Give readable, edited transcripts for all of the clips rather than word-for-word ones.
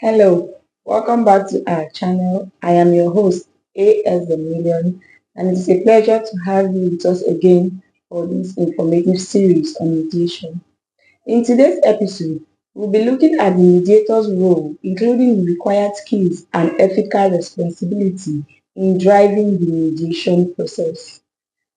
Hello, welcome back to our channel. I am your host, AS the Million, and it is a pleasure to have you with us again for this informative series on mediation. In today's episode, we'll be looking at the mediator's role, including the required skills and ethical responsibility in driving the mediation process.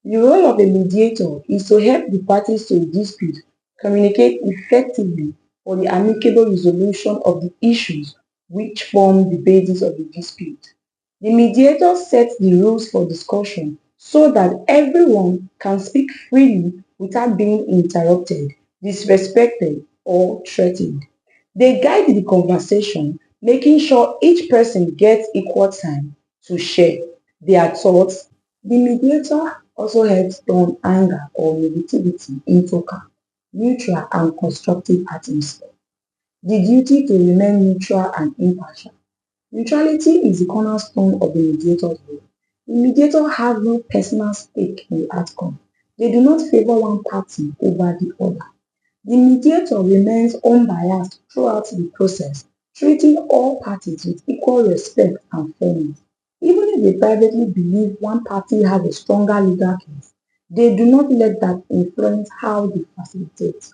The role of a mediator is to help the parties to a dispute communicate effectively for the amicable resolution of the issues which form the basis of the dispute. The mediator sets the rules for discussion so that everyone can speak freely without being interrupted, disrespected, or threatened. They guide the conversation, making sure each person gets equal time to share their thoughts. The mediator also helps turn anger or negativity into calm, neutral and constructive atmosphere. The duty to remain neutral and impartial. Neutrality is the cornerstone of the mediator's role. The mediator has no personal stake in the outcome. They do not favor one party over the other. The mediator remains unbiased throughout the process, treating all parties with equal respect and fairness. Even if they privately believe one party has a stronger legal case, they do not let that influence how they facilitate.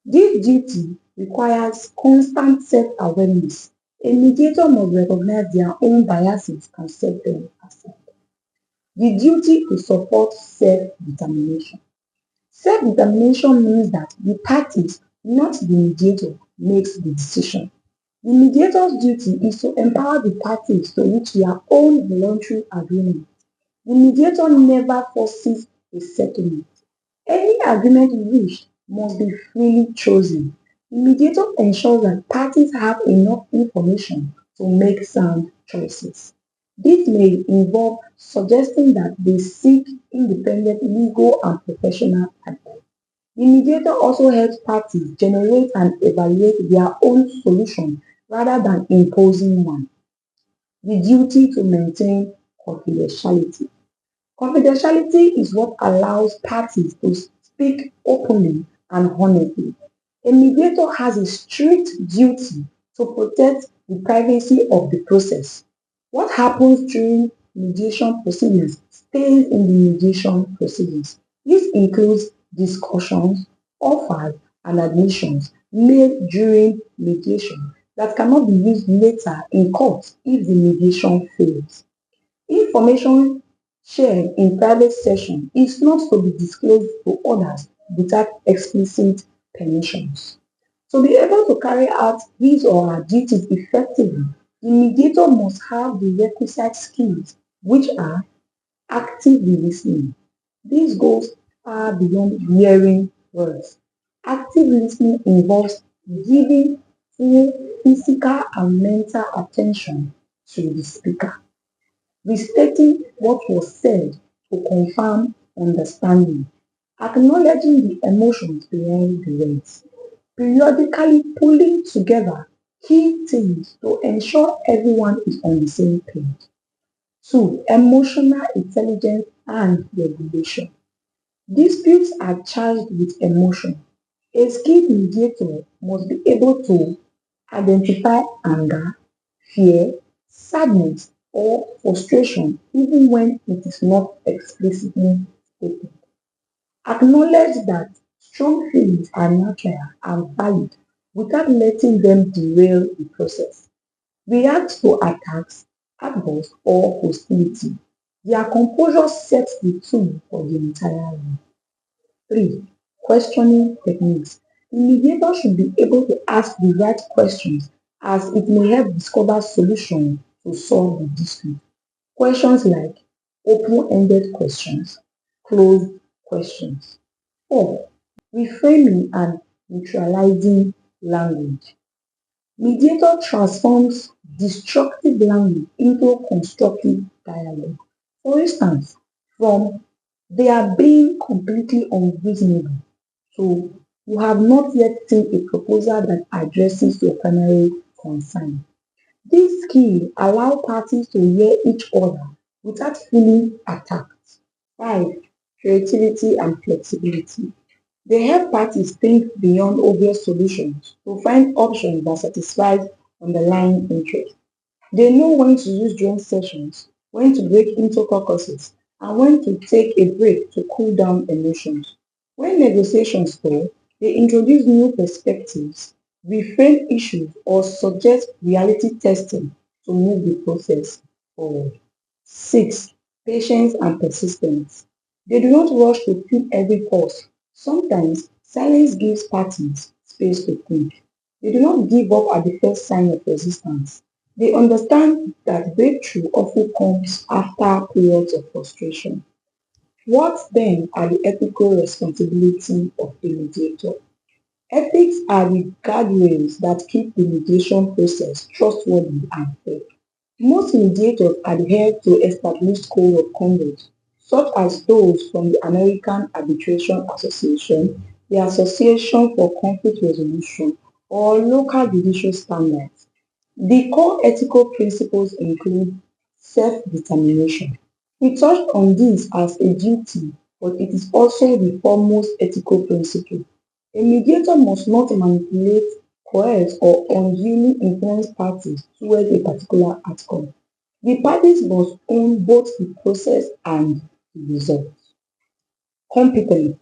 This duty requires constant self-awareness. A mediator must recognize their own biases and set them aside. The duty to support self-determination. Self-determination means that the parties, not the mediator, makes the decision. The mediator's duty is to empower the parties to reach their own voluntary agreement. The mediator never forces a settlement. Any agreement reached must be freely chosen. The mediator ensures that parties have enough information to make sound choices. This may involve suggesting that they seek independent legal and professional advice. The mediator also helps parties generate and evaluate their own solution rather than imposing one. The duty to maintain confidentiality. Confidentiality is what allows parties to speak openly and honestly. A mediator has a strict duty to protect the privacy of the process. What happens during mediation proceedings stays in the mediation proceedings. This includes discussions, offers, and admissions made during mediation that cannot be used later in court if the mediation fails. Information shared in private session is not to be disclosed to others without explicit permissions. To be able to carry out his or her duties effectively, the mediator must have the requisite skills, which are actively listening. This goes far beyond hearing words. Active listening involves giving full physical and mental attention to the speaker, restating what was said to confirm understanding, acknowledging the emotions behind the words, periodically pulling together key themes to ensure everyone is on the same page. 2. Emotional intelligence and regulation. Disputes are charged with emotion. A skilled mediator must be able to identify anger, fear, sadness, or frustration even when it is not explicitly stated. Acknowledge that strong feelings are natural and valid without letting them derail the process. React to attacks, outbursts, or hostility. Their composure sets the tone for the entire room. 3. Questioning techniques. The mediator should be able to ask the right questions as it may help discover solutions to solve the dispute. Questions like open-ended questions, closed questions. 4. Reframing and neutralizing language. Mediator transforms destructive language into constructive dialogue. For instance, from they are being completely unreasonable to you have not yet seen a proposal that addresses your primary concern. This skill allows parties to hear each other without feeling attacked. 5. Creativity and flexibility. They help parties think beyond obvious solutions to find options that satisfy underlying interest. They know when to use joint sessions, when to break into caucuses, and when to take a break to cool down emotions. When negotiations stall, they introduce new perspectives, reframe issues, or suggest reality testing to move the process forward. 6. Patience and persistence. They do not rush to fill every pause. Sometimes silence gives parties space to think. They do not give up at the first sign of resistance. They understand that breakthrough often comes after periods of frustration. What then are the ethical responsibilities of a mediator? Ethics are the guardrails that keep the mediation process trustworthy and fair. Most mediators adhere to established code of conduct, such as those from the American Arbitration Association, the Association for Conflict Resolution, or local judicial standards. The core ethical principles include self-determination. We touched on this as a duty, but it is also the foremost ethical principle. A mediator must not manipulate, coerce, or unduly influence parties towards a particular outcome. The parties must own both the process and the result. Competence.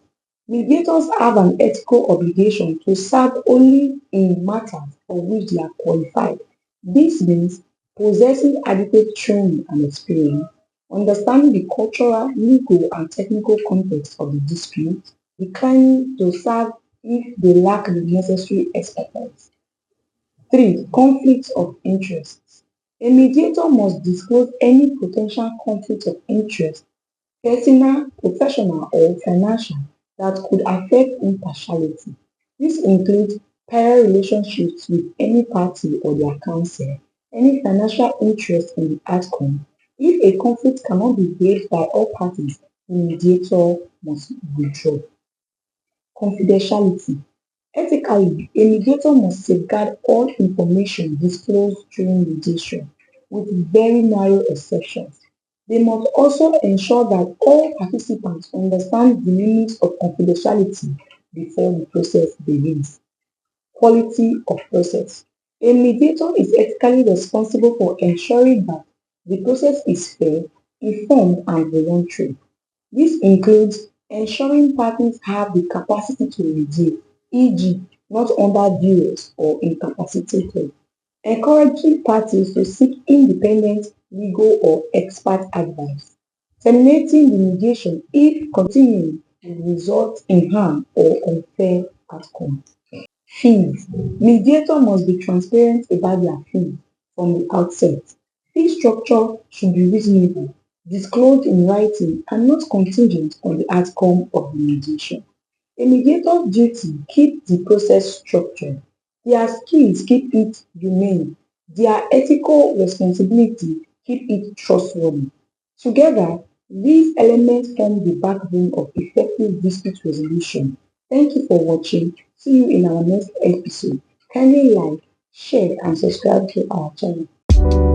Mediators have an ethical obligation to serve only in matters for which they are qualified. This means possessing adequate training and experience, understanding the cultural, legal, and technical context of the dispute, declining to serve if they lack the necessary expertise. 3. Conflicts of interest. A mediator must disclose any potential conflict of interest, personal, professional, or financial, that could affect impartiality. This includes prior relationships with any party or their counsel, any financial interest in the outcome. If a conflict cannot be waived by all parties, the mediator must withdraw. Confidentiality. Ethically, a mediator must safeguard all information disclosed during mediation, with very narrow exceptions. They must also ensure that all participants understand the limits of confidentiality before the process begins. Quality of process. A mediator is ethically responsible for ensuring that the process is fair, informed, and voluntary. This includes ensuring parties have the capacity to mediate, e.g., not under duress or incapacitated, encouraging parties to seek independent legal or expert advice, terminating the mediation if continuing will result in harm or unfair outcome. Fees. Mediator must be transparent about their fees from the outset. Fee structure should be reasonable, disclosed in writing, and not contingent on the outcome of the mediation. A mediator's duty keep the process structured. Their skills keep it humane. Their ethical responsibility keep it trustworthy. Together, these elements form the backbone of effective dispute resolution. Thank you for watching. See you in our next episode. Kindly like, share, and subscribe to our channel.